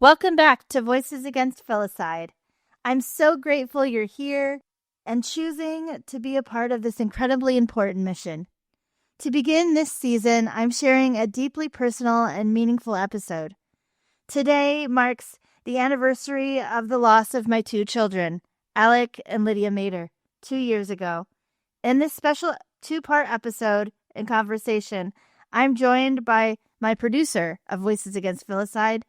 Welcome back to Voices Against Filicide. I'm so grateful you're here and choosing to be a part of this incredibly important mission. To begin this season, I'm sharing a deeply personal and meaningful episode. Today marks the anniversary of the loss of my two children, Alec and Lydia Mater, 2 years ago. In this special two-part episode and conversation, I'm joined by my producer of Voices Against Filicide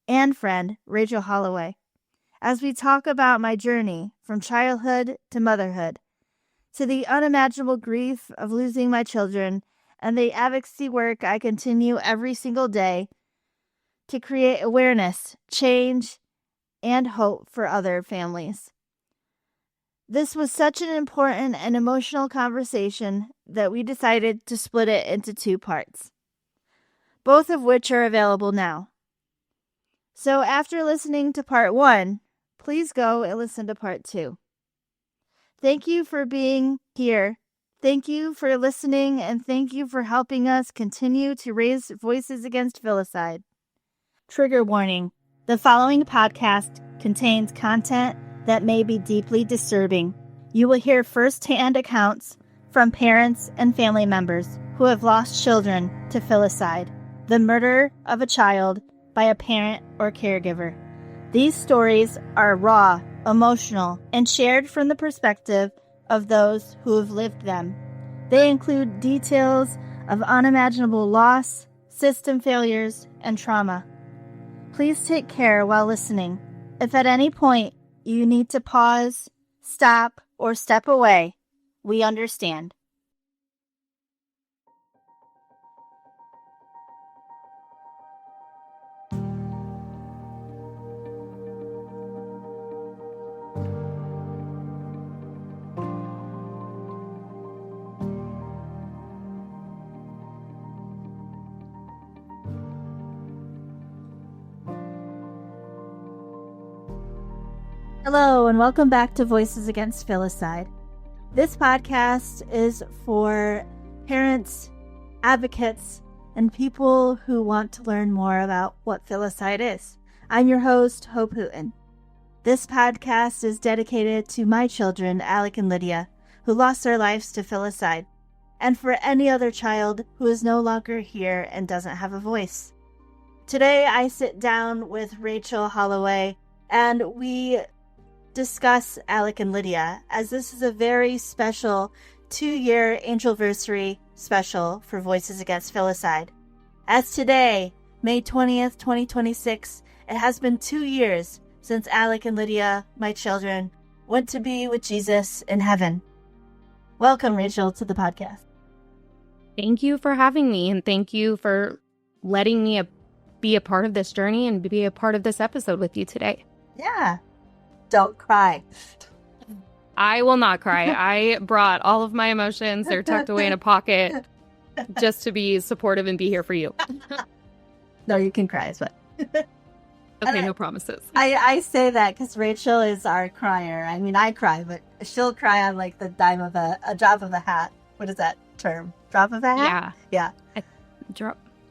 and friend, Rachel Holloway, as we talk about my journey from childhood to motherhood, to the unimaginable grief of losing my children and the advocacy work I continue every single day to create awareness, change, and hope for other families. This was such an important and emotional conversation that we decided to split it into 2 parts, both of which are available now. So after listening to part 1, please go and listen to part 2. Thank you for being here. Thank you for listening, and thank you for helping us continue to raise voices against filicide. Trigger warning. The following podcast contains content that may be deeply disturbing. You will hear first-hand accounts from parents and family members who have lost children to filicide, the murder of a child by a parent or caregiver. These stories are raw, emotional, and shared from the perspective of those who have lived them. They include details of unimaginable loss, system failures, and trauma. Please take care while listening. If at any point you need to pause, stop, or step away, we understand. Hello, and welcome back to Voices Against Filicide. This podcast is for parents, advocates, and people who want to learn more about what filicide is. I'm your host, Hope Hooten. This podcast is dedicated to my children, Alec and Lydia, who lost their lives to filicide, and for any other child who is no longer here and doesn't have a voice. Today, I sit down with Rachel Holloway, and we discuss Alec and Lydia, as this is a very special 2-year Angelversary special for Voices Against Filicide. As today, May 20th, 2026, it has been 2 years since Alec and Lydia, my children, went to be with Jesus in heaven. Welcome, Rachel, to the podcast. Thank you for having me, and thank you for letting me be a part of this journey and be a part of this episode with you today. Yeah. Don't cry. I will not cry. I brought all of my emotions. They're tucked away in a pocket just to be supportive and be here for you. No, you can cry as well. Okay, no promises. I say that because Rachel is our crier. I mean, I cry, but she'll cry on like the dime of a drop of a hat. What is that term? Drop of a hat? Yeah.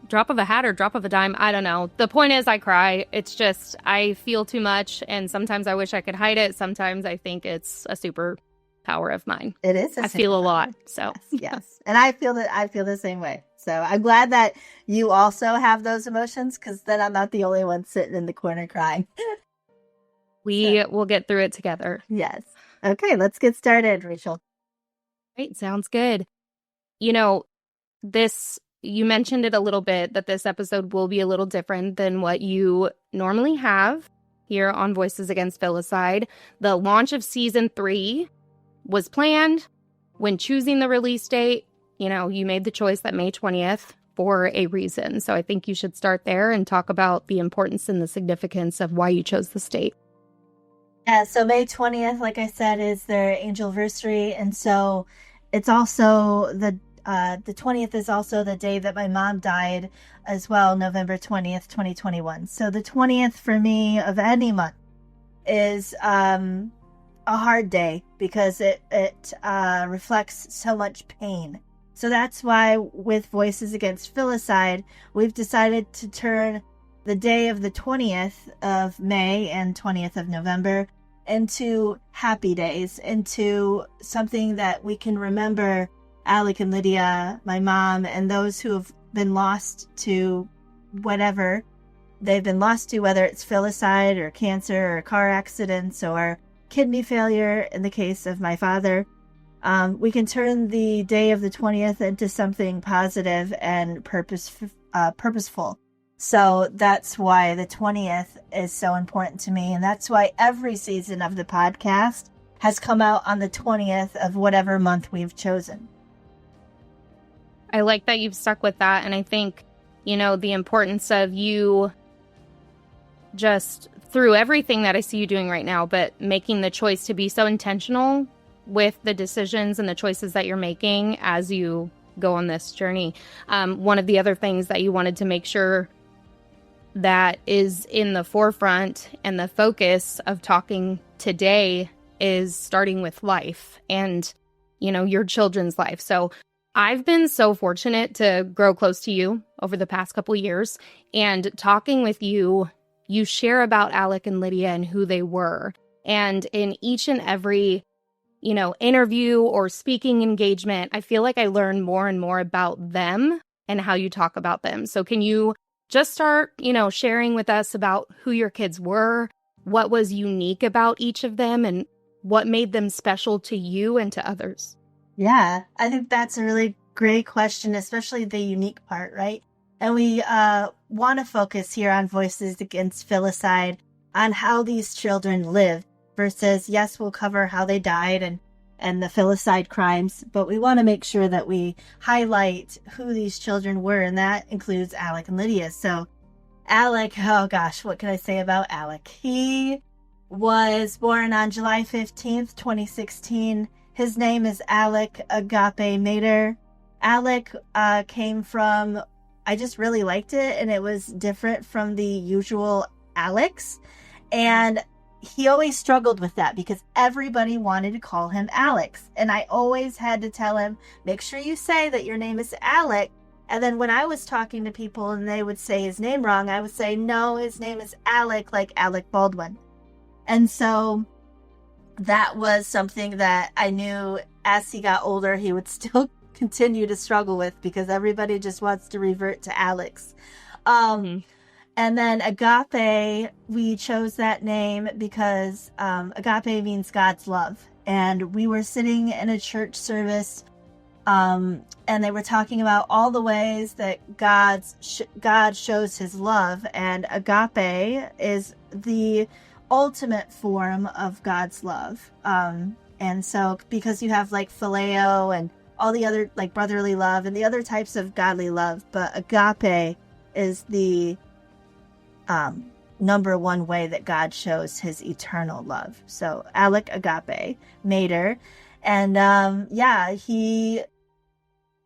Drop of a hat or drop of a dime, I don't know. The point is I cry. It's just I feel too much, and sometimes I wish I could hide it. Sometimes I think it's a superpower of mine. It is. I feel a lot. So yes. And I feel the same way. So I'm glad that you also have those emotions, because then I'm not the only one sitting in the corner crying. We will get through it together. Yes. Okay, let's get started, Rachel. Right, sounds good. You mentioned it a little bit, that this episode will be a little different than what you normally have here on Voices Against Filicide. The launch of season 3 was planned. When choosing the release date, you made the choice that May 20th for a reason. So I think you should start there and talk about the importance and the significance of why you chose the date. Yeah, so May 20th, like I said, is their Angelversary, and so it's also the 20th is also the day that my mom died as well, November 20th, 2021. So the 20th for me of any month is a hard day because it reflects so much pain. So that's why with Voices Against Filicide, we've decided to turn the day of the 20th of May and 20th of November into happy days, into something that we can remember Alec and Lydia, my mom, and those who have been lost to whatever they've been lost to, whether it's filicide or cancer or car accidents or kidney failure in the case of my father. We can turn the day of the 20th into something positive and purposeful. So that's why the 20th is so important to me. And that's why every season of the podcast has come out on the 20th of whatever month we've chosen. I like that you've stuck with that. And I think, the importance of you just through everything that I see you doing right now, but making the choice to be so intentional with the decisions and the choices that you're making as you go on this journey. One of the other things that you wanted to make sure that is in the forefront and the focus of talking today is starting with life and, your children's life. So I've been so fortunate to grow close to you over the past couple years, and talking with you, you share about Alec and Lydia and who they were. And in each and every interview or speaking engagement, I feel like I learn more and more about them and how you talk about them. So can you just start, sharing with us about who your kids were, what was unique about each of them, and what made them special to you and to others? Yeah, I think that's a really great question, especially the unique part, right? And we want to focus here on Voices Against Filicide on how these children lived versus, yes, we'll cover how they died and the filicide crimes, but we want to make sure that we highlight who these children were, and that includes Alec and Lydia. So Alec, oh gosh, what can I say about Alec? He was born on July 15th, 2016. His name is Alec Agape Mater. Alec came from, I just really liked it, and it was different from the usual Alex. And he always struggled with that because everybody wanted to call him Alex. And I always had to tell him, make sure you say that your name is Alec. And then when I was talking to people and they would say his name wrong, I would say, no, his name is Alec, like Alec Baldwin. And so that was something that I knew as he got older, he would still continue to struggle with because everybody just wants to revert to Alex. And then Agape, we chose that name because Agape means God's love. And we were sitting in a church service and they were talking about all the ways that God shows his love. And Agape is the ultimate form of God's love. And so because you have like phileo and all the other like brotherly love and the other types of godly love, but Agape is the number one way that God shows his eternal love. So Alec Agape Mater. And he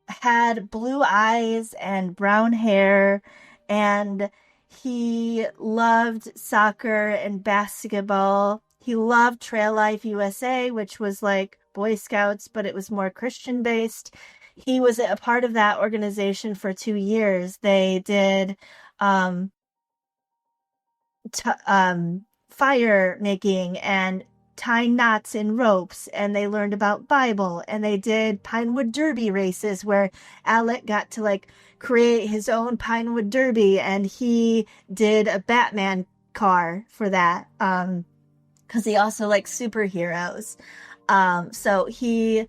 had blue eyes and brown hair, and he loved soccer and basketball. He loved Trail Life USA, which was like Boy Scouts, but it was more Christian based. He was a part of that organization for 2 years. They did fire making and tying knots in ropes, and they learned about Bible, and they did Pinewood Derby races where Alec got to like create his own Pinewood Derby, and he did a Batman car for that because he also likes superheroes. So he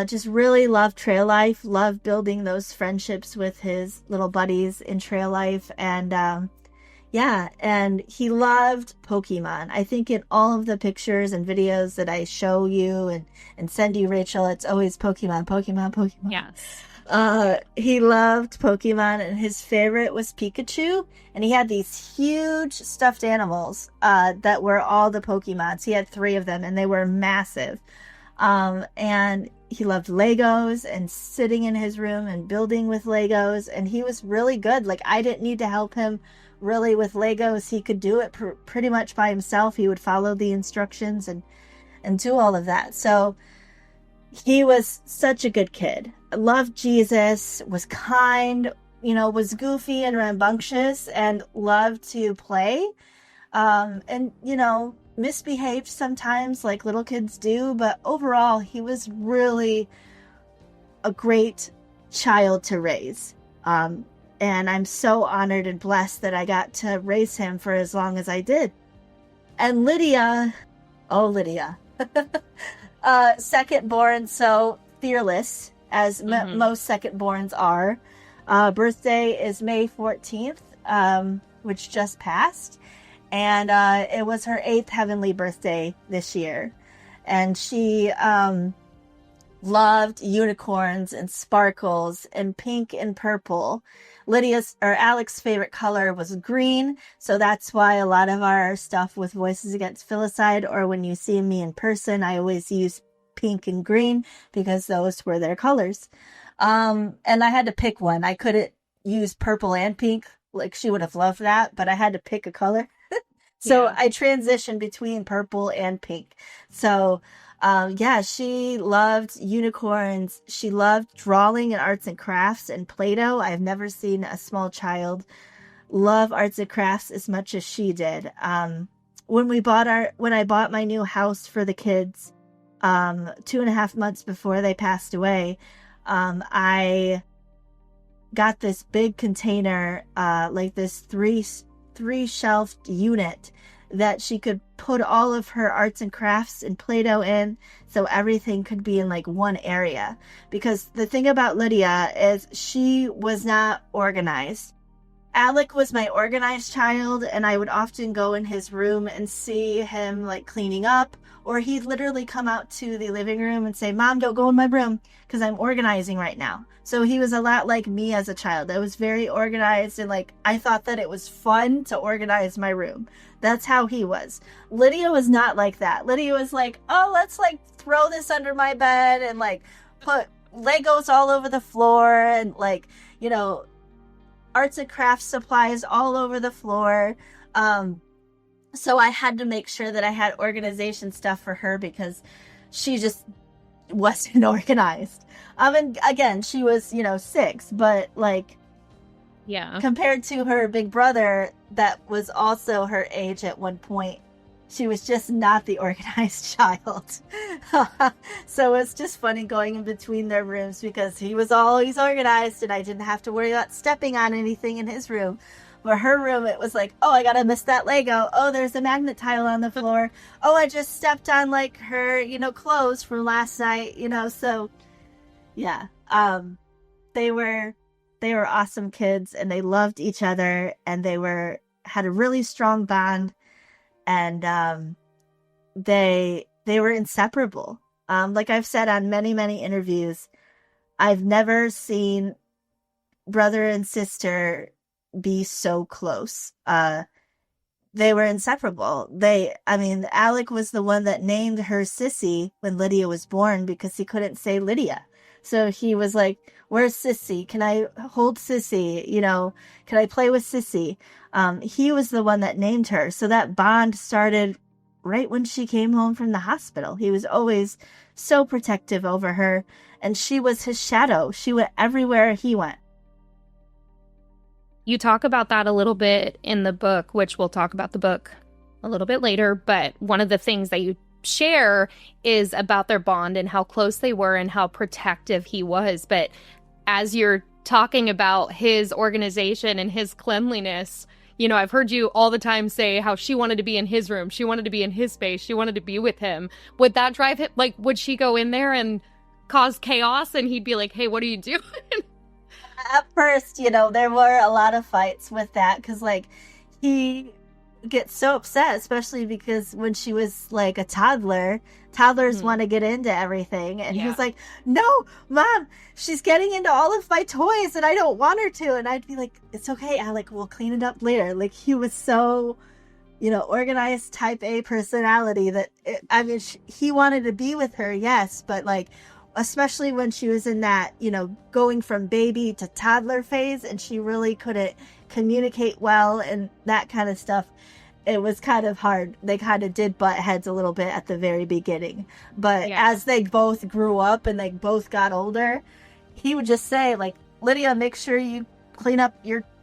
just really loved trail life, loved building those friendships with his little buddies in trail life, and and he loved Pokemon. I think in all of the pictures and videos that I show you and send you, Rachel, it's always Pokemon. Yes. He loved Pokemon, and his favorite was Pikachu. And he had these huge stuffed animals that were all the Pokemons. He had 3 of them, and they were massive. And he loved Legos and sitting in his room and building with Legos. And he was really good. Like, I didn't need to help him really with Legos. He could do it pretty much by himself. He would follow the instructions and do all of that. So he was such a good kid. Loved Jesus, was kind, was goofy and rambunctious and loved to play. And, misbehaved sometimes like little kids do, but overall, he was really a great child to raise. And I'm so honored and blessed that I got to raise him for as long as I did. And Lydia, second born, so fearless, as most second borns are. Birthday is May 14th, which just passed. And it was her 8th heavenly birthday this year. And she loved unicorns and sparkles and pink and purple. Alec's favorite color was green, so that's why a lot of our stuff with Voices Against Filicide, or when you see me in person, I always use pink and green because those were their colors. And I had to pick one. I couldn't use purple and pink, like she would have loved that, but I had to pick a color. So I transitioned between purple and pink. So she loved unicorns. She loved drawing and arts and crafts and Play-Doh. I've never seen a small child love arts and crafts as much as she did. When I bought my new house for the kids, 2.5 months before they passed away, I got this big container, like this three shelved unit that she could put all of her arts and crafts and Play-Doh in, so everything could be in like one area. Because the thing about Lydia is she was not organized. Alec was my organized child, and I would often go in his room and see him like cleaning up, or he'd literally come out to the living room and say, "Mom, don't go in my room because I'm organizing right now." So he was a lot like me as a child. I was very organized, and like I thought that it was fun to organize my room. That's how he was. Lydia was not like that. Lydia was like, "Oh, let's like throw this under my bed and like put Legos all over the floor and like, arts and crafts supplies all over the floor." So I had to make sure that I had organization stuff for her because she just wasn't organized. And again, she was, 6, but like, compared to her big brother that was also her age at one point, she was just not the organized child. So it's just funny going in between their rooms because he was always organized and I didn't have to worry about stepping on anything in his room. For her room, it was like, oh, I gotta miss that Lego. Oh, there's a magnet tile on the floor. Oh, I just stepped on like her, clothes from last night, so yeah. They were awesome kids and they loved each other and they had a really strong bond, and they were inseparable. Like I've said on many, many interviews, I've never seen brother and sister be so close. They were inseparable. Alec was the one that named her Sissy when Lydia was born because he couldn't say Lydia. So he was like, "Where's Sissy? Can I hold Sissy? Can I play with Sissy?" He was the one that named her. So that bond started right when she came home from the hospital. He was always so protective over her, and she was his shadow. She went everywhere he went. You talk about that a little bit in the book, which we'll talk about the book a little bit later. But one of the things that you share is about their bond and how close they were and how protective he was. But as you're talking about his organization and his cleanliness, I've heard you all the time say how she wanted to be in his room. She wanted to be in his space. She wanted to be with him. Would that drive him? Like, would she go in there and cause chaos and he'd be like, "Hey, what are you doing?" At first, there were a lot of fights with that because, like, he gets so upset, especially because when she was, like, a toddlers want to get into everything. And he was like, "No, Mom, she's getting into all of my toys and I don't want her to." And I'd be like, "It's okay, Alec, we'll clean it up later." Like, he was so, organized type A personality that, he wanted to be with her, yes, but, like, especially when she was in that, going from baby to toddler phase and she really couldn't communicate well and that kind of stuff, it was kind of hard. They kind of did butt heads a little bit at the very beginning. But as they both grew up and they both got older, he would just say, like, "Lydia, make sure you clean up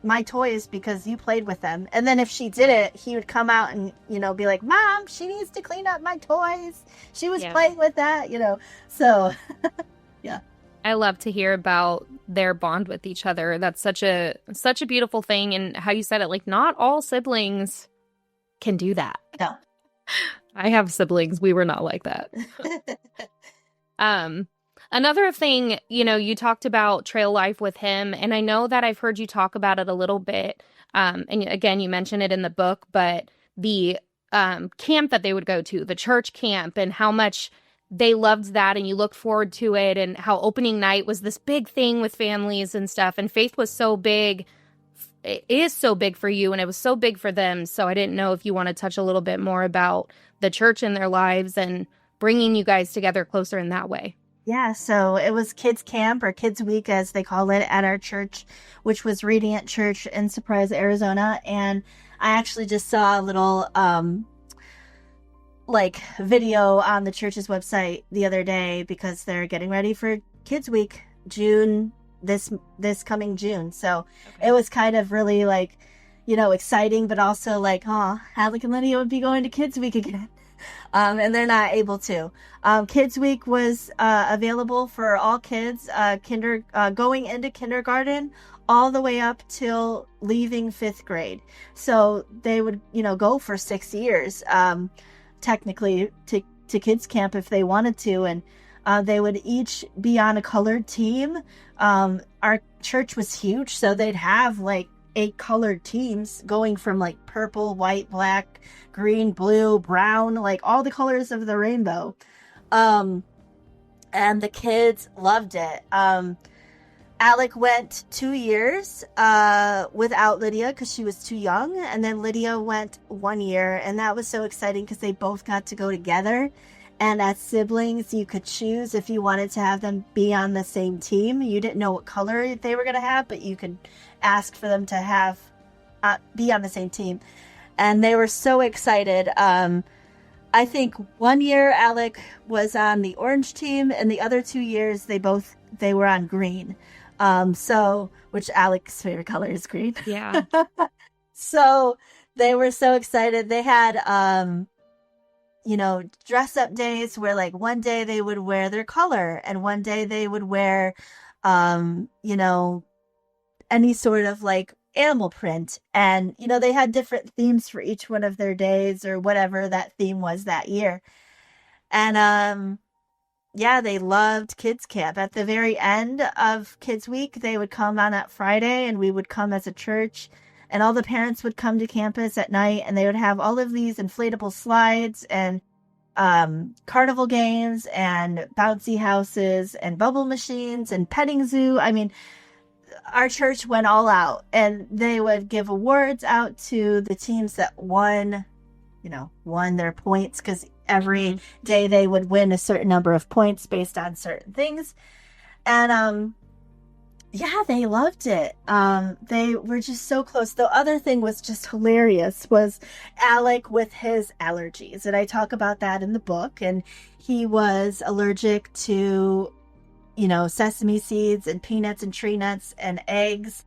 my toys because you played with them. And then if she did it, he would come out and, be like, Mom, she needs to clean up my toys. She was playing with that, So, yeah. I love to hear about their bond with each other. That's such a beautiful thing. And how you said it, like, not all siblings can do that. No. I have siblings. We were not like that. Another thing, you talked about trail life with him, and I know that I've heard you talk about it a little bit. And again, you mentioned it in the book, but the camp that they would go to, the church camp, and how much they loved that, and you looked forward to it, and how opening night was this big thing with families and stuff. And faith was so big. It is so big for you, and it was so big for them. So I didn't know if you want to touch a little bit more about the church in their lives and bringing you guys together closer in that way. Yeah, so it was kids camp, or kids week as they call it, at our church, which was Radiant Church in Surprise, Arizona. And I actually just saw a little video on the church's website the other day, because they're getting ready for kids week, this coming June. So It was kind of really exciting, but also Alec and Lydia would be going to kids week again. And they're not able to. Kids Week was available for all kids, going into kindergarten all the way up till leaving 5th grade. So they would, go for 6 years, technically, to kids camp if they wanted to. And they would each be on a colored team. Our church was huge, so they'd have 8 colored teams going from purple, white, black, green, blue, brown, all the colors of the rainbow. And the kids loved it. Alec went 2 years without Lydia because she was too young. And then Lydia went 1 year. And that was so exciting because they both got to go together. And as siblings, you could choose if you wanted to have them be on the same team. You didn't know what color they were going to have, but you could ask for them to have be on the same team. And they were so excited. I think 1 year Alec was on the orange team, and the other 2 years they were on green. Which Alec's favorite color is green. Yeah. So they were so excited. They had dress up days where one day they would wear their color, and one day they would wear any sort of animal print. And they had different themes for each one of their days, or whatever that theme was that year. And they loved kids camp. At the very end of kids week, they would come on that Friday, and we would come as a church, and all the parents would come to campus at night, and they would have all of these inflatable slides and carnival games and bouncy houses and bubble machines and petting zoo. I mean, our church went all out, and they would give awards out to the teams that won their points, because every day they would win a certain number of points based on certain things. And they loved it. They were just so close. The other thing was just hilarious was Alec with his allergies. And I talk about that in the book. And he was allergic to, sesame seeds and peanuts and tree nuts and eggs.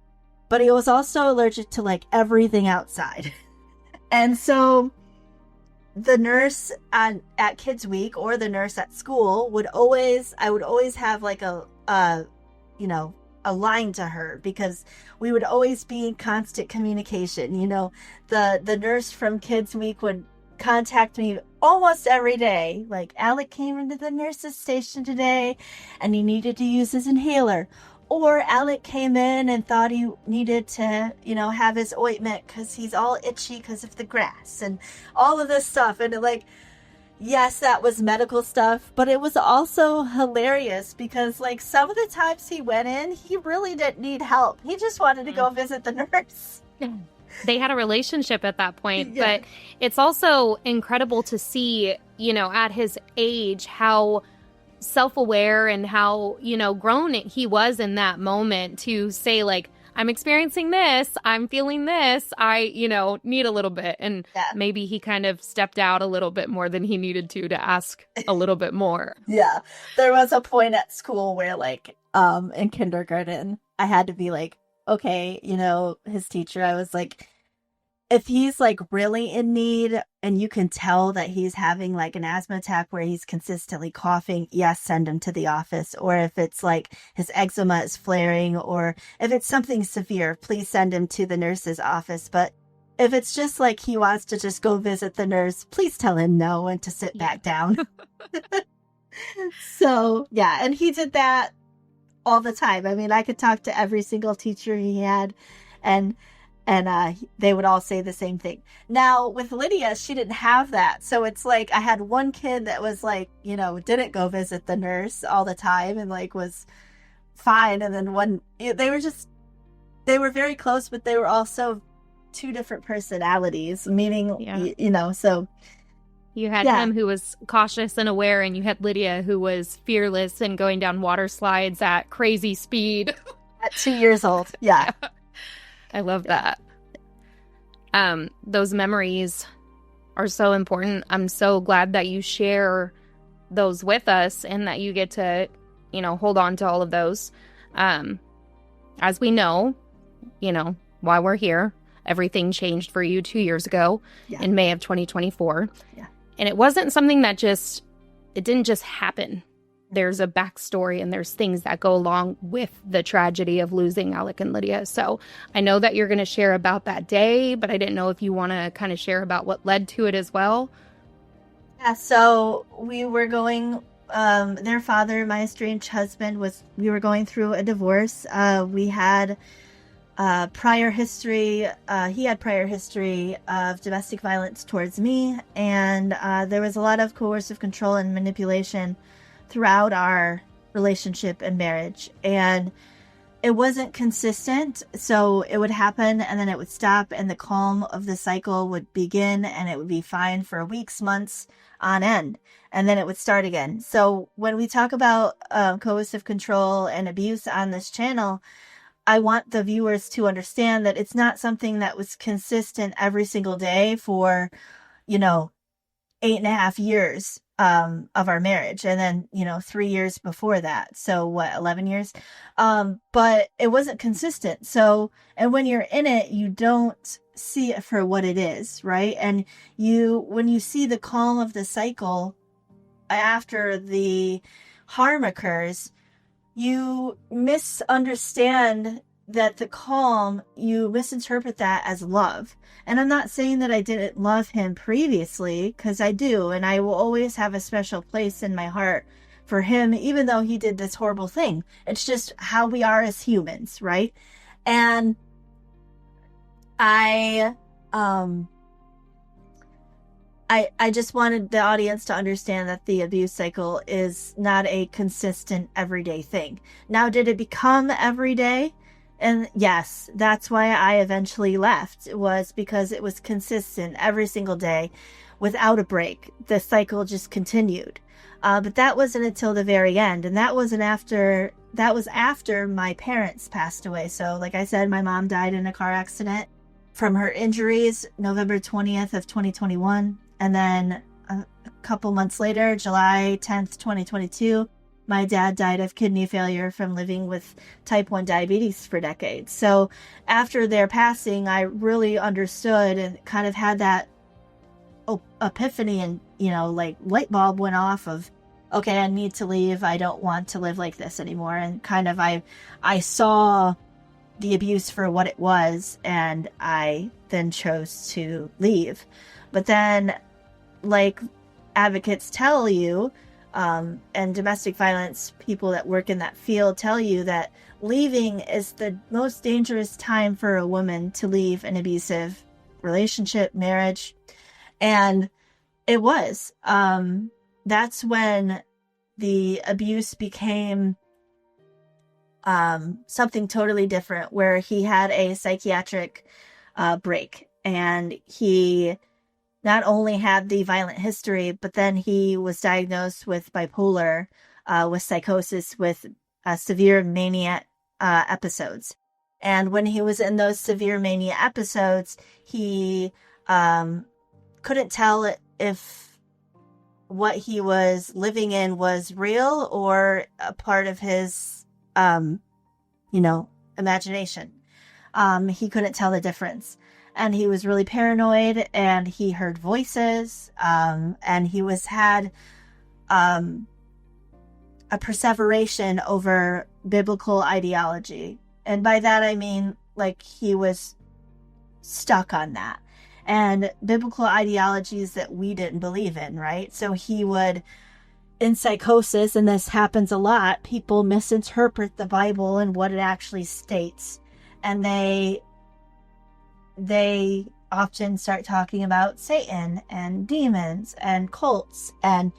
But he was also allergic to everything outside. And so the nurse at Kids Week, or the nurse at school, I would always have a line to her, because we would always be in constant communication. The nurse from Kids Week would contact me almost every day. Alec came into the nurse's station today and he needed to use his inhaler. Or Alec came in and thought he needed to, have his ointment because he's all itchy because of the grass and all of this stuff. And yes, that was medical stuff, but it was also hilarious because some of the times he went in, he really didn't need help. He just wanted to go visit the nurse. They had a relationship at that point, but it's also incredible to see, at his age, how self-aware and how, grown he was in that moment to say, I'm experiencing this, I'm feeling this, I, need a little bit. And maybe he kind of stepped out a little bit more than he needed to ask a little bit more. Yeah. There was a point at school where in kindergarten, I had to be okay, his teacher, I was like, if he's like really in need and you can tell that he's having like an asthma attack where he's consistently coughing, yes, send him to the office. Or if it's like his eczema is flaring, or if it's something severe, please send him to the nurse's office. But if it's just like he wants to just go visit the nurse, please tell him no and to sit back down. So, yeah, and he did that all the time. I mean, I could talk to every single teacher he had, and they would all say the same thing. Now, with Lydia, she didn't have that. So it's like I had one kid that was like, didn't go visit the nurse all the time and like was fine. And then they were very close, but they were also two different personalities, meaning, so. You had him who was cautious and aware, and you had Lydia who was fearless and going down water slides at crazy speed. At 2 years old. Yeah. I love that. Those memories are so important. I'm so glad that you share those with us and that you get to, hold on to all of those. As we know, while we're here, everything changed for you 2 years ago in May of 2024. Yeah. And it wasn't something that it didn't just happen. There's a backstory and there's things that go along with the tragedy of losing Alec and Lydia. So I know that you're going to share about that day, but I didn't know if you want to kind of share about what led to it as well. Yeah, so we were going, their father, my estranged husband, we were going through a divorce. We had prior history. He had prior history of domestic violence towards me, and there was a lot of coercive control and manipulation throughout our relationship and marriage, and it wasn't consistent. So it would happen and then it would stop, and the calm of the cycle would begin, and it would be fine for weeks, months on end, and then it would start again. So when we talk about coercive control and abuse on this channel, I want the viewers to understand that it's not something that was consistent every single day for, 8.5 years of our marriage. And then, 3 years before that. So what, 11 years? But it wasn't consistent. So, and when you're in it, you don't see it for what it is, right? And when you see the calm of the cycle after the harm occurs, you misunderstand that the calm, you misinterpret that as love. And I'm not saying that I didn't love him previously, because I do, and I will always have a special place in my heart for him, even though he did this horrible thing. It's just how we are as humans, right? And I just wanted the audience to understand that the abuse cycle is not a consistent everyday thing. Now, did it become everyday? And yes, that's why I eventually left. It was because it was consistent every single day without a break. The cycle just continued. But that wasn't until the very end. And that was after my parents passed away. So like I said, my mom died in a car accident from her injuries, November 20th of 2021. And then a couple months later, July 10th, 2022, my dad died of kidney failure from living with type 1 diabetes for decades. So after their passing, I really understood and kind of had that epiphany, and, like light bulb went off of, okay, I need to leave. I don't want to live like this anymore. And kind of I saw the abuse for what it was, and I then chose to leave. But then, like advocates tell you, and domestic violence people that work in that field tell you, that leaving is the most dangerous time for a woman to leave an abusive relationship, marriage. And it was. That's when the abuse became something totally different, where he had a psychiatric break, and he not only had the violent history, but then he was diagnosed with bipolar, with psychosis, with severe mania episodes. And when he was in those severe mania episodes, he couldn't tell if what he was living in was real or a part of his, imagination. He couldn't tell the difference. And he was really paranoid, and he heard voices, and he had a perseveration over biblical ideology. And by that, I mean, like, he was stuck on that. And biblical ideologies that we didn't believe in, right? So he would, in psychosis, and this happens a lot, people misinterpret the Bible and what it actually states. And they often start talking about Satan and demons and cults, and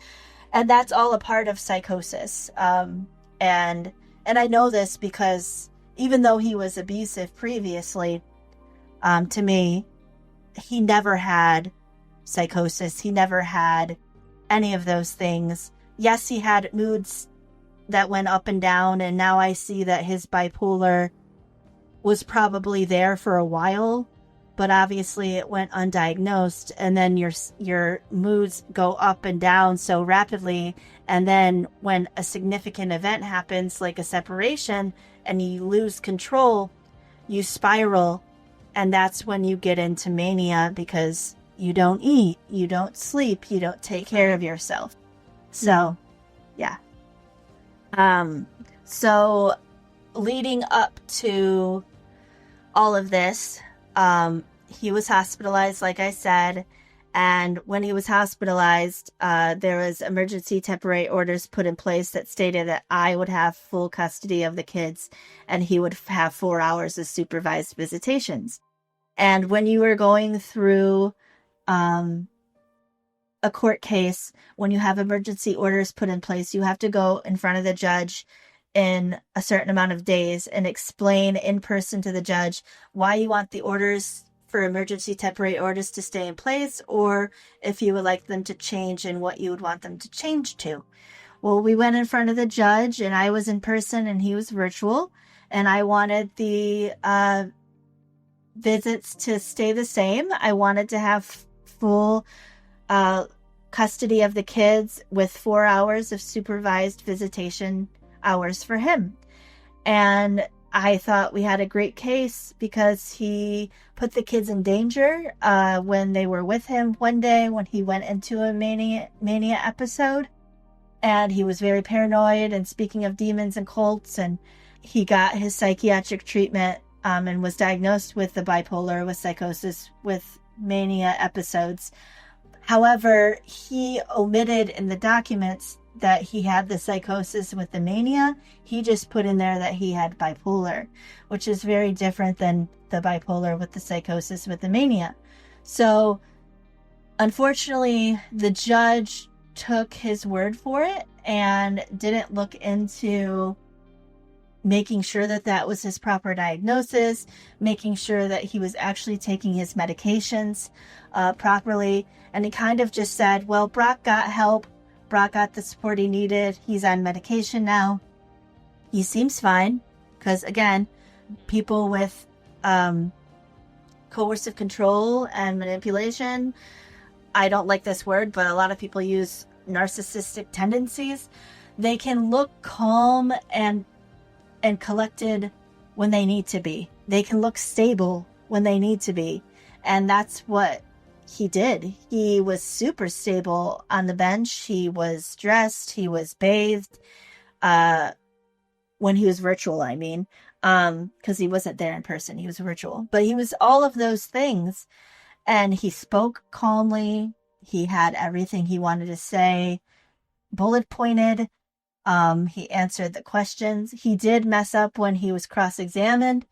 that's all a part of psychosis. And I know this because even though he was abusive previously, to me, he never had psychosis. He never had any of those things. Yes, he had moods that went up and down, and now I see that his bipolar was probably there for a while, but obviously it went undiagnosed, and then your moods go up and down so rapidly, and then when a significant event happens, like a separation, and you lose control, you spiral, and that's when you get into mania, because you don't eat, you don't sleep, you don't take care of yourself. So, yeah. So leading up to all of this, he was hospitalized, like I said, and when he was hospitalized, there was emergency temporary orders put in place that stated that I would have full custody of the kids, and he would have 4 hours of supervised visitations. And when you were going through a court case, when you have emergency orders put in place, you have to go in front of the judge in a certain amount of days and explain in person to the judge why you want the orders for emergency temporary orders to stay in place, or if you would like them to change and what you would want them to change to. Well, we went in front of the judge, and I was in person and he was virtual, and I wanted the visits to stay the same. I wanted to have full custody of the kids with 4 hours of supervised visitation hours for him. And I thought we had a great case because he put the kids in danger when they were with him one day when he went into a mania episode. And he was very paranoid and speaking of demons and cults, and he got his psychiatric treatment and was diagnosed with the bipolar, with psychosis, with mania episodes. However, he omitted in the documents that he had the psychosis with the mania. He just put in there that he had bipolar, which is very different than the bipolar with the psychosis with the mania. So, unfortunately, the judge took his word for it and didn't look into making sure that that was his proper diagnosis, making sure that he was actually taking his medications properly. And he kind of just said, well, Brock got help. Brock got the support he needed. He's on medication now. He seems fine. Because, again, people with coercive control and manipulation, I don't like this word, but a lot of people use narcissistic tendencies. They can look calm and collected when they need to be. They can look stable when they need to be. And that's what he did. He was super stable on the bench. He was dressed. He was bathed. When he was virtual, I mean, because he wasn't there in person. He was virtual. But he was all of those things. And he spoke calmly. He had everything he wanted to say, bullet pointed. He answered the questions. He did mess up when he was cross-examined.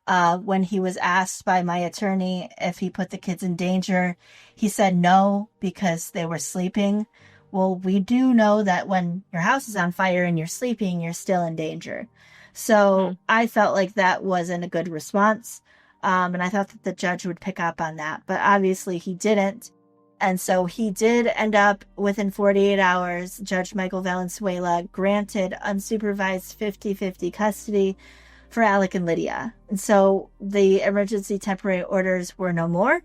When he was asked by my attorney if he put the kids in danger, he said no because they were sleeping. Well, we do know that when your house is on fire and you're sleeping, you're still in danger. So I felt like that wasn't a good response. And I thought that the judge would pick up on that, but obviously he didn't. And so he did end up, within 48 hours, Judge Michael Valenzuela granted unsupervised 50-50 custody for Alec and Lydia. And so the emergency temporary orders were no more.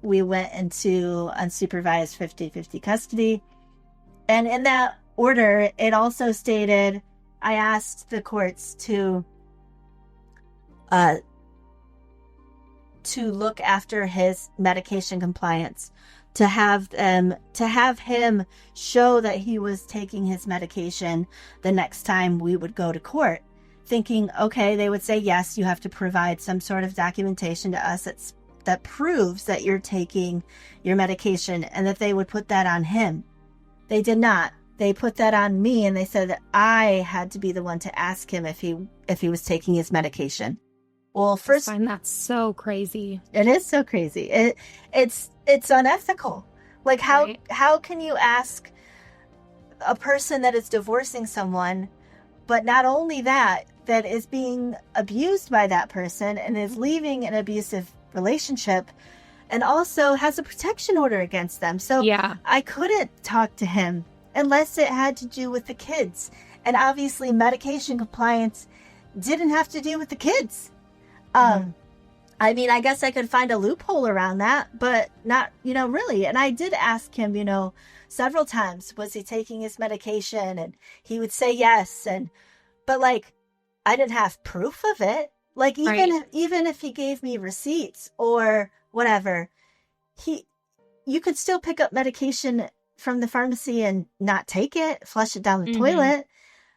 We went into unsupervised 50-50 custody. And in that order, it also stated, I asked the courts to to look after his medication compliance, to have him show that he was taking his medication the next time we would go to court, thinking, okay, they would say, yes, you have to provide some sort of documentation to us that proves that you're taking your medication, and that they would put that on him. They did not. They put that on me, and they said that I had to be the one to ask him if he was taking his medication. Well, first, I find that so crazy. It is so crazy. It's unethical. Like, how can you ask a person that is divorcing someone, but not only that is being abused by that person and is leaving an abusive relationship, and also has a protection order against them. So yeah. I couldn't talk to him unless it had to do with the kids. And obviously medication compliance didn't have to do with the kids. I mean, I guess I could find a loophole around that, but not, really. And I did ask him, several times, was he taking his medication? And he would say yes. But like, I didn't have proof of it. Like, even if he gave me receipts or whatever, you could still pick up medication from the pharmacy and not take it, flush it down the toilet.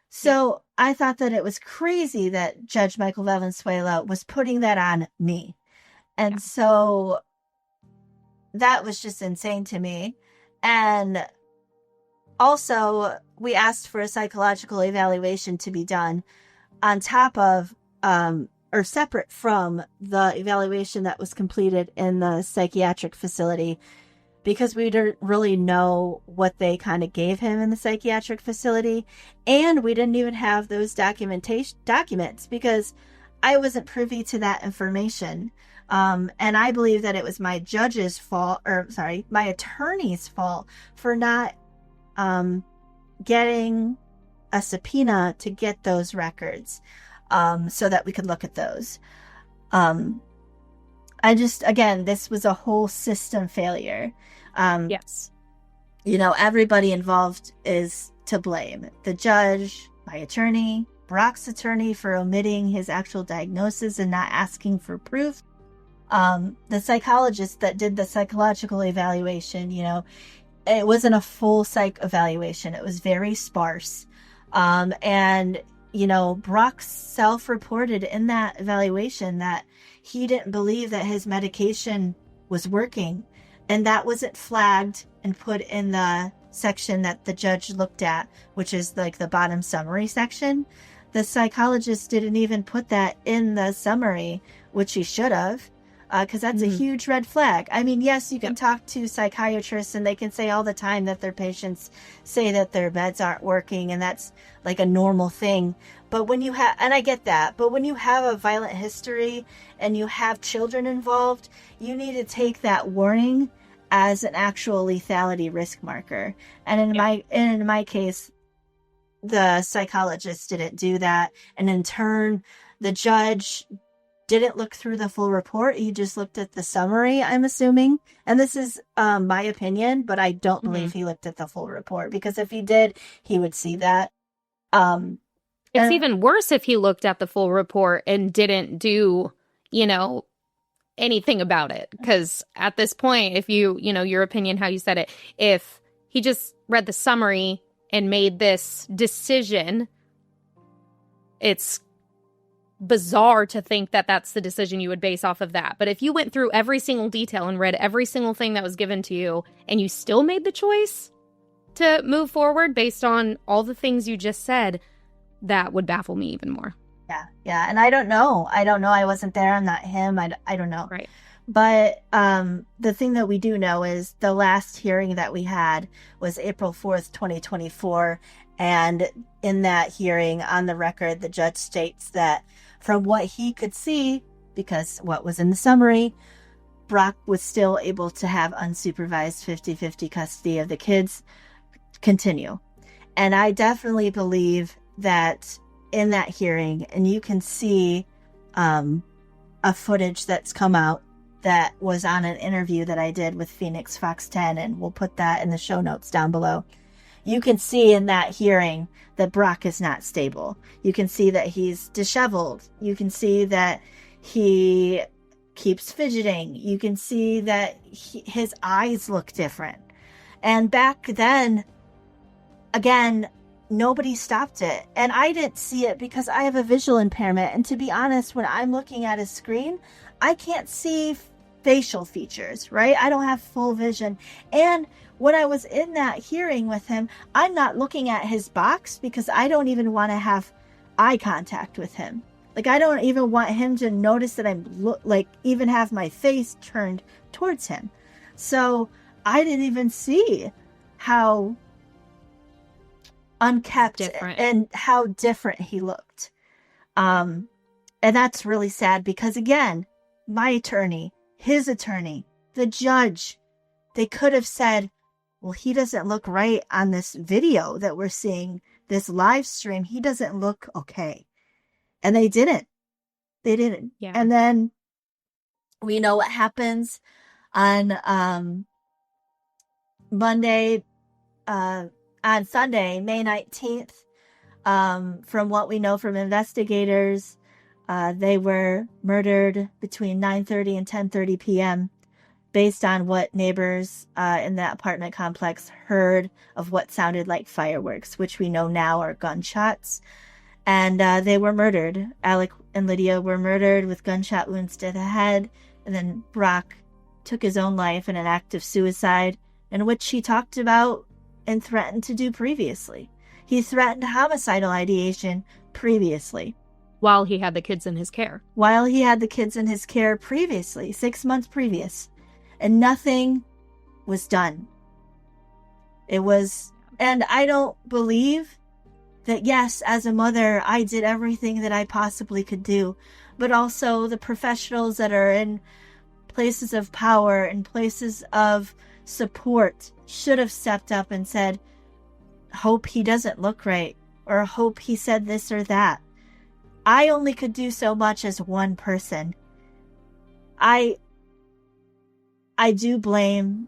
So I thought that it was crazy that Judge Michael Valenzuela was putting that on me. And so that was just insane to me. And also, we asked for a psychological evaluation to be done on top of, or separate from the evaluation that was completed in the psychiatric facility, because we didn't really know what they kind of gave him in the psychiatric facility. And we didn't even have those documents because I wasn't privy to that information. And I believe that it was my my attorney's fault for not getting a subpoena to get those records, so that we could look at those. Again, this was a whole system failure. Yes. Everybody involved is to blame. The judge, my attorney, Brock's attorney for omitting his actual diagnosis and not asking for proof. The psychologist that did the psychological evaluation, it wasn't a full psych evaluation. It was very sparse. And Brock self-reported in that evaluation that he didn't believe that his medication was working. And that wasn't flagged and put in the section that the judge looked at, which is like the bottom summary section. The psychologist didn't even put that in the summary, which he should have, because that's a huge red flag. I mean, yes, you can talk to psychiatrists and they can say all the time that their patients say that their meds aren't working, and that's like a normal thing. But when you have, and I get that, but when you have a violent history and you have children involved, you need to take that warning as an actual lethality risk marker. And in my case, the psychologist didn't do that. And in turn, the judge didn't look through the full report. He just looked at the summary, I'm assuming. And this is my opinion, but I don't believe he looked at the full report, because if he did, he would see that. It's even worse if he looked at the full report and didn't do, anything about it. Because at this point, if your opinion, how you said it, if he just read the summary and made this decision, it's bizarre to think that that's the decision you would base off of that. But if you went through every single detail and read every single thing that was given to you, and you still made the choice to move forward based on all the things you just said, that would baffle me even more. Yeah. And I don't know. I wasn't there. I'm not him. I don't know. Right. But the thing that we do know is the last hearing that we had was April 4th, 2024. And in that hearing, on the record, the judge states that from what he could see, because what was in the summary, Brock was still able to have unsupervised 50-50 custody of the kids continue. And I definitely believe that in that hearing, and you can see a footage that's come out that was on an interview that I did with Phoenix Fox 10, and we'll put that in the show notes down below. You can see in that hearing that Brock is not stable. You can see that he's disheveled. You can see that he keeps fidgeting. You can see that his eyes look different. And back then, again, nobody stopped it. And I didn't see it because I have a visual impairment. And to be honest, when I'm looking at a screen, I can't see facial features, right? I don't have full vision. And when I was in that hearing with him, I'm not looking at his box because I don't even want to have eye contact with him. Like, I don't even want him to notice that I'm even have my face turned towards him. So I didn't even see how unkept and how different he looked. And that's really sad because, again, my attorney, his attorney, the judge, they could have said, well, he doesn't look right on this video that we're seeing, this live stream. He doesn't look okay. And they didn't. They didn't. Yeah. And then we know what happens on Monday, on Sunday, May 19th. From what we know from investigators, they were murdered between 9:30 and 10:30 p.m. based on what neighbors in that apartment complex heard of what sounded like fireworks, which we know now are gunshots. And they were murdered. Alec and Lydia were murdered with gunshot wounds to the head. And then Brock took his own life in an act of suicide, in which he talked about and threatened to do previously. He threatened homicidal ideation previously. While he had the kids in his care. While he had the kids in his care previously, 6 months previous. And nothing was done. And I don't believe that, yes, as a mother, I did everything that I possibly could do. But also the professionals that are in places of power and places of support should have stepped up and said, hope he doesn't look right, or hope he said this or that. I only could do so much as one person. I do blame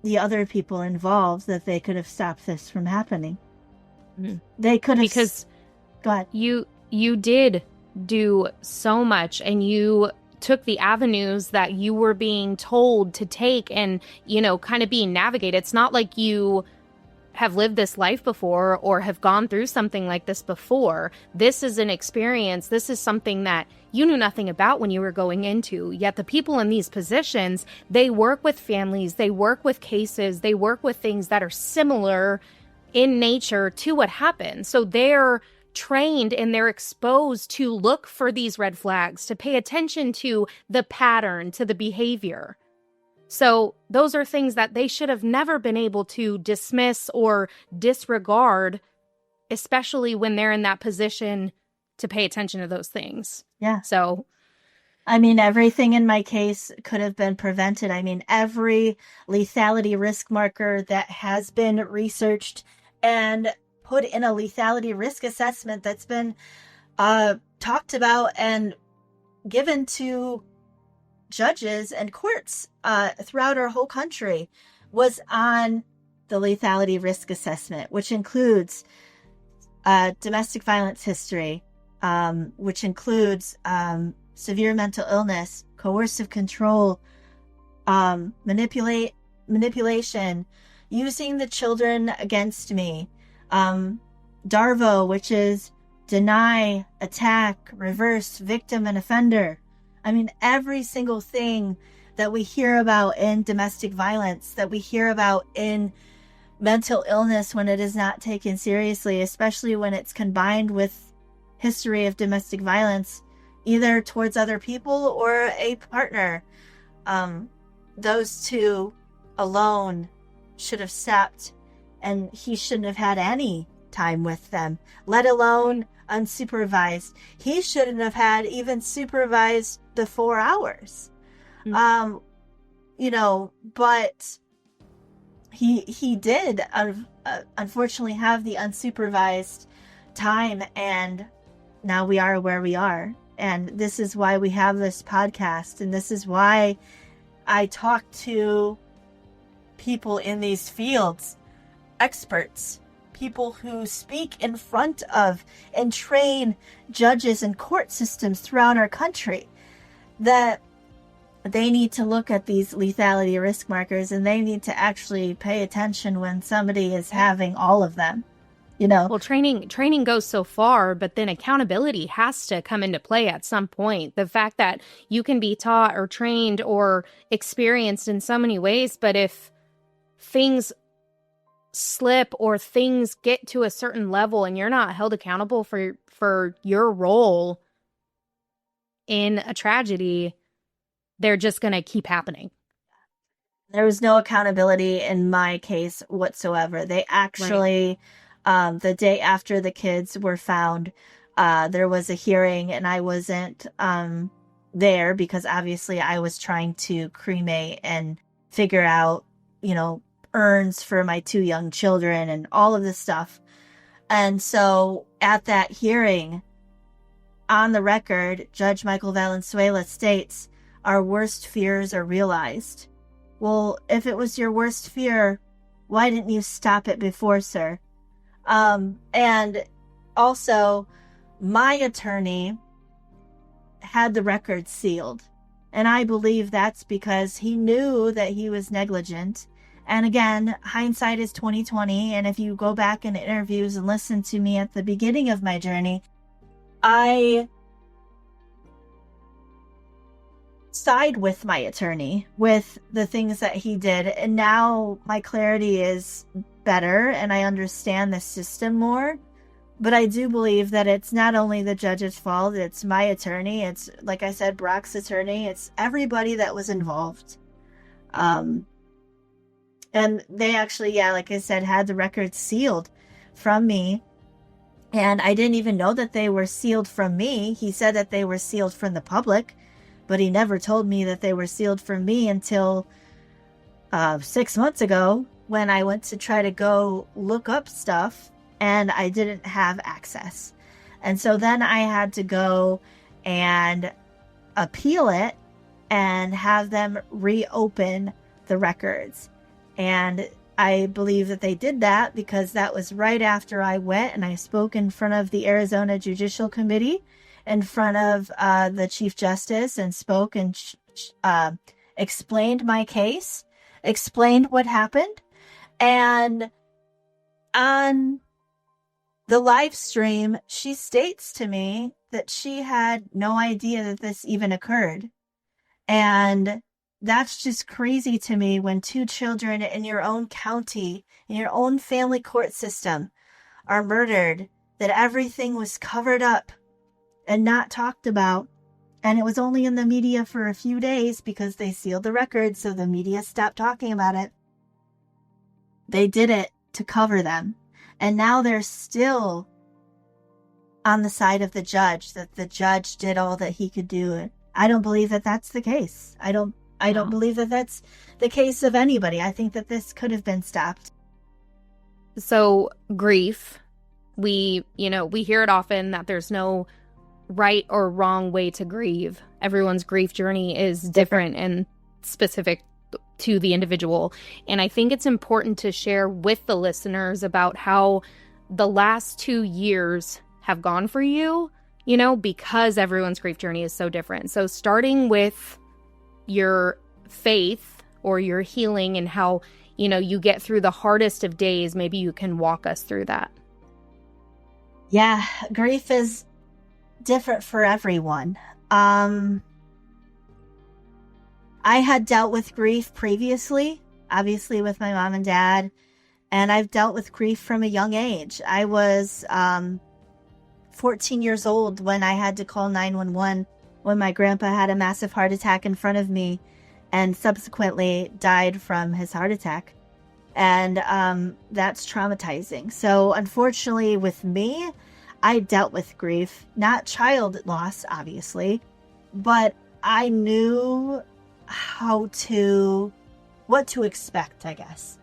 the other people involved that they could have stopped this from happening. Mm-hmm. They could have. Because go ahead. You did do so much, and you took the avenues that you were being told to take and, kind of being navigated. It's not like you have lived this life before or have gone through something like this before. This is an experience. This is something that you knew nothing about when you were going into. Yet the people in these positions, they work with families, they work with cases, they work with things that are similar in nature to what happened. So they're trained and they're exposed to look for these red flags, to pay attention to the pattern, to the behavior. So those are things that they should have never been able to dismiss or disregard, especially when they're in that position to pay attention to those things. Yeah. So, I mean, everything in my case could have been prevented. I mean, every lethality risk marker that has been researched and put in a lethality risk assessment that's been talked about and given to judges and courts throughout our whole country was on the lethality risk assessment, which includes domestic violence history, which includes severe mental illness, coercive control, manipulation, using the children against me, DARVO, which is deny, attack, reverse, victim, and offender. I mean, every single thing that we hear about in domestic violence, that we hear about in mental illness when it is not taken seriously, especially when it's combined with history of domestic violence, either towards other people or a partner. Those two alone should have stopped, and he shouldn't have had any time with them, let alone unsupervised. He shouldn't have had even supervised the 4 hours. But he did unfortunately have the unsupervised time, and now we are where we are. And this is why we have this podcast, and this is why I talk to people in these fields, experts, people who speak in front of and train judges and court systems throughout our country, that they need to look at these lethality risk markers, and they need to actually pay attention when somebody is having all of them. Well, training goes so far, but then accountability has to come into play at some point. The fact that you can be taught or trained or experienced in so many ways, but if things slip or things get to a certain level and you're not held accountable for your role in a tragedy, they're just going to keep happening. There was no accountability in my case whatsoever. They actually, the day after the kids were found, there was a hearing, and I wasn't there because obviously I was trying to cremate and figure out, urns for my 2 young children and all of this stuff. And so at that hearing, on the record, Judge Michael Valenzuela states, "Our worst fears are realized." Well, if it was your worst fear, why didn't you stop it before, sir? And also, my attorney had the record sealed. And I believe that's because he knew that he was negligent. And again, hindsight is 20/20. And if you go back in interviews and listen to me at the beginning of my journey, I side with my attorney with the things that he did, and now my clarity is better and I understand the system more. But I do believe that it's not only the judge's fault, it's my attorney, it's, like I said, Brock's attorney, it's everybody that was involved. And they actually, like I said, had the records sealed from me, and I didn't even know that they were sealed from me. He said that they were sealed from the public, but he never told me that they were sealed from me until 6 months ago when I went to try to go look up stuff and I didn't have access. And so then I had to go and appeal it and have them reopen the records. And I believe that they did that because that was right after I went and I spoke in front of the Arizona Judicial Committee, in front of the Chief Justice, and spoke and explained my case, explained what happened. And on the live stream, she states to me that she had no idea that this even occurred. And that's just crazy to me when 2 children in your own county, in your own family court system, are murdered, that everything was covered up and not talked about. And it was only in the media for a few days because they sealed the record, so the media stopped talking about it. They did it to cover them. And now they're still on the side of the judge, that the judge did all that he could do. I don't believe that that's the case. I don't believe that that's the case of anybody. I think that this could have been stopped. So grief, we hear it often that there's no right or wrong way to grieve. Everyone's grief journey is different and specific to the individual. And I think it's important to share with the listeners about how the last 2 years have gone for you, because everyone's grief journey is so different. So starting with your faith or your healing and how, you get through the hardest of days, maybe you can walk us through that. Yeah, grief is different for everyone. I had dealt with grief previously, obviously with my mom and dad, and I've dealt with grief from a young age. I was 14 years old when I had to call 911 when my grandpa had a massive heart attack in front of me and subsequently died from his heart attack. And that's traumatizing. So unfortunately with me, I dealt with grief, not child loss, obviously, but I knew what to expect, I guess.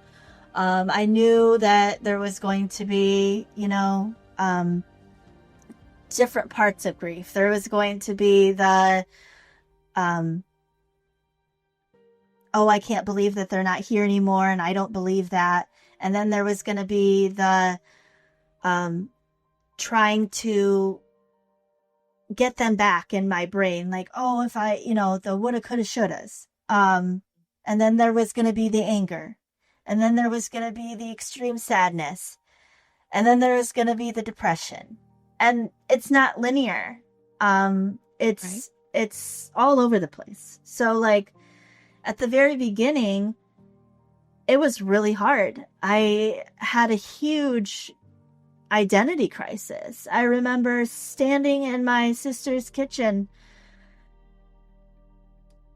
I knew that there was going to be, different parts of grief. There was going to be the, I can't believe that they're not here anymore, and I don't believe that. And then there was going to be the, trying to get them back in my brain. Like, oh, if I, the woulda, coulda, shouldas. And then there was going to be the anger. And then there was going to be the extreme sadness. And then there was going to be the depression. And it's not linear. It's all over the place. So like at the very beginning, it was really hard. I had a huge identity crisis. I remember standing in my sister's kitchen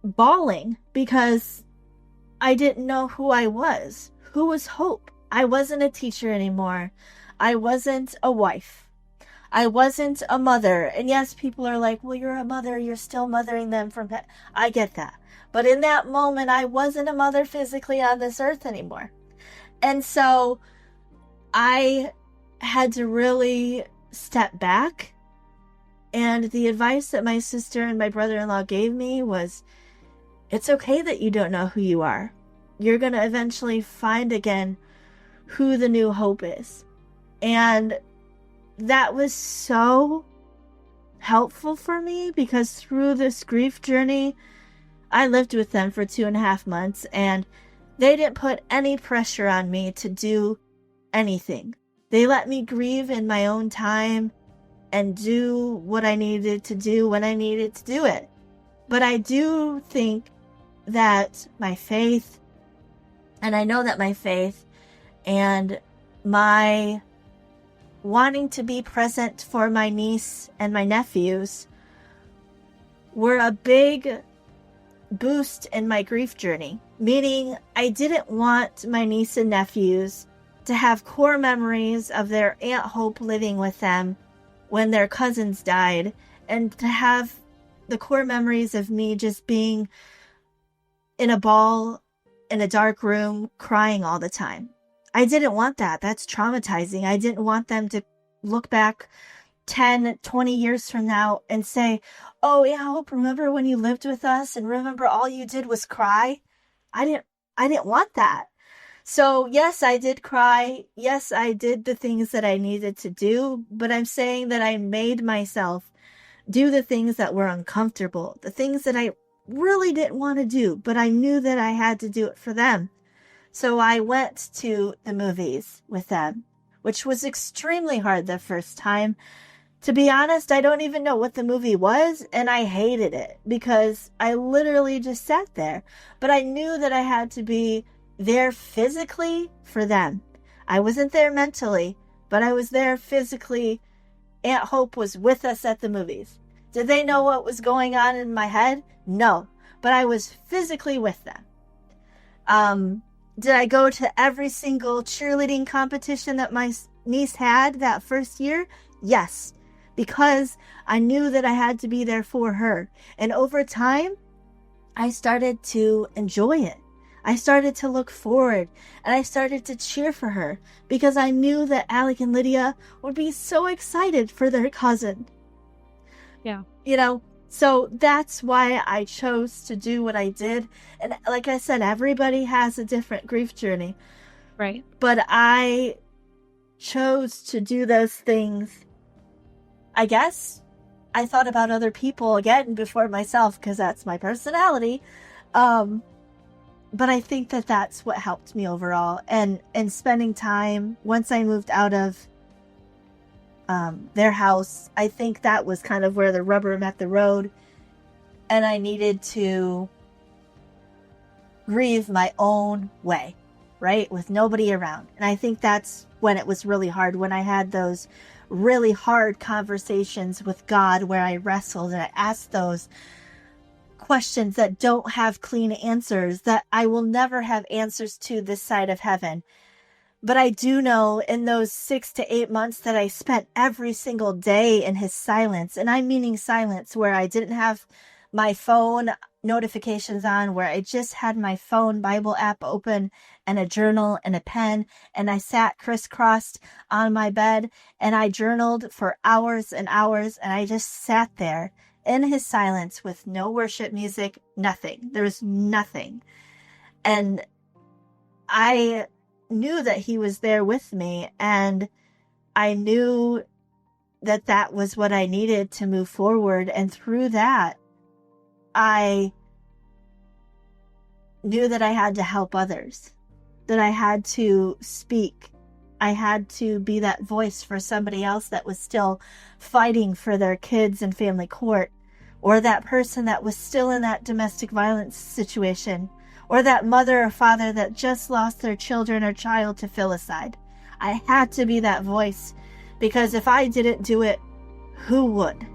bawling because I didn't know who I was. Who was Hope? I wasn't a teacher anymore. I wasn't a wife. I wasn't a mother. And yes, people are like, well, you're a mother. You're still mothering them from... I get that. But in that moment, I wasn't a mother physically on this earth anymore. And so I had to really step back. And the advice that my sister and my brother-in-law gave me was, it's okay that you don't know who you are. You're going to eventually find again who the new Hope is. And that was so helpful for me because through this grief journey, I lived with them for 2.5 months and they didn't put any pressure on me to do anything. They let me grieve in my own time and do what I needed to do when I needed to do it. But I do think that my faith, and I know that my faith and my wanting to be present for my niece and my nephews were a big boost in my grief journey. Meaning I didn't want my niece and nephews to have core memories of their Aunt Hope living with them when their cousins died, and to have the core memories of me just being in a ball in a dark room crying all the time. I didn't want that. That's traumatizing. I didn't want them to look back 10, 20 years from now and say, oh, yeah, Hope, remember when you lived with us and remember all you did was cry? I didn't want that. So yes, I did cry. Yes, I did the things that I needed to do, but I'm saying that I made myself do the things that were uncomfortable, the things that I really didn't want to do, but I knew that I had to do it for them. So I went to the movies with them, which was extremely hard the first time. To be honest, I don't even know what the movie was, and I hated it because I literally just sat there. But I knew that I had to be there physically for them. I wasn't there mentally, but I was there physically. Aunt Hope was with us at the movies. Did they know what was going on in my head? No, but I was physically with them. Did I go to every single cheerleading competition that my niece had that first year? Yes, because I knew that I had to be there for her. And over time, I started to enjoy it. I started to look forward and I started to cheer for her because I knew that Alec and Lydia would be so excited for their cousin. Yeah. So that's why I chose to do what I did. And like I said, everybody has a different grief journey. Right. But I chose to do those things. I guess I thought about other people again before myself because that's my personality. But I think that that's what helped me overall. And spending time, once I moved out of their house, I think that was kind of where the rubber met the road. And I needed to grieve my own way, right? With nobody around. And I think that's when it was really hard, when I had those really hard conversations with God where I wrestled and I asked those questions that don't have clean answers, that I will never have answers to this side of heaven. But I do know in those 6 to 8 months that I spent every single day in his silence, and I'm meaning silence where I didn't have my phone notifications on, where I just had my phone Bible app open and a journal and a pen, and I sat crisscrossed on my bed and I journaled for hours and hours, and I just sat there in his silence with no worship music, nothing. There was nothing. And I knew that he was there with me, and I knew that was what I needed to move forward. And through that, I knew that I had to help others, that I had to speak. I had to be that voice for somebody else that was still fighting for their kids in family court, or that person that was still in that domestic violence situation, or that mother or father that just lost their children or child to filicide. I had to be that voice, because if I didn't do it, who would?